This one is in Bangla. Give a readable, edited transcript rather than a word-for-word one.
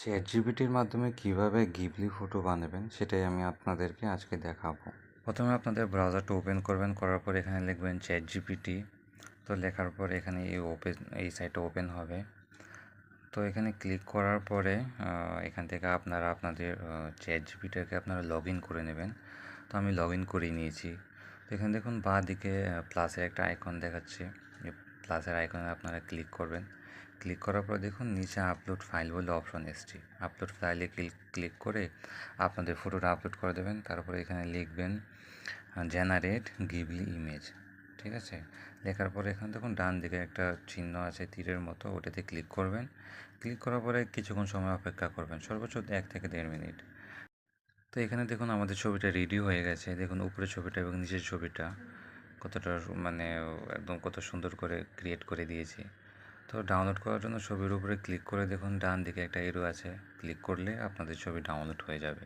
চ্যাটজিপিটির মাধ্যমে কিভাবে গিবলি ফটো বানাবেন সেটাই আমি আপনাদেরকে আজকে দেখাবো। প্রথমে আপনাদের ব্রাউজারটা ওপেন করবেন, করার পর এখানে লিখবেন চ্যাটজিপিটি। তো লেখার পর এখানে এই সাইটটা ওপেন হবে। তো এখানে ক্লিক করার পরে এখান থেকে আপনারা আপনাদের চ্যাটজিপিটিকে আপনারা লগ ইন করে নেবেন। তো আমি লগ ইন করে নিয়েছি। তো এখানে দেখুন বাঁ দিকে প্লাসের একটা আইকন দেখাচ্ছে। প্লাসের আইকনে আপনারা ক্লিক করবেন। ক্লিক করার পর দেখুন নিচে আপলোড ফাইল বলে অপশন এসছে। আপলোড ফাইলে ক্লিক করে আপনাদের ফটোটা আপলোড করে দেবেন। তারপরে এখানে লিখবেন জেনারেট গিবলি ইমেজ। ঠিক আছে, লেখার পরে এখানে দেখুন ডান দিকে একটা চিহ্ন আছে তীরের মতো, ওটাতে ক্লিক করবেন। ক্লিক করার পরে কিছুক্ষণ সময় অপেক্ষা করবেন, সর্বোচ্চ 1 থেকে 1.5 মিনিট। তো এখানে দেখুন আমাদের ছবিটা রেডি হয়ে গেছে। দেখুন উপরের ছবিটা এবং নিচের ছবিটা কতটা মানে একদম কত সুন্দর করে ক্রিয়েট করে দিয়েছি। তো ডাউনলোড করার জন্য ছবির উপরে ক্লিক করে দেখুন ডান দিকে একটা এরো আছে, ক্লিক করলে আপনাদের ছবি ডাউনলোড হয়ে যাবে।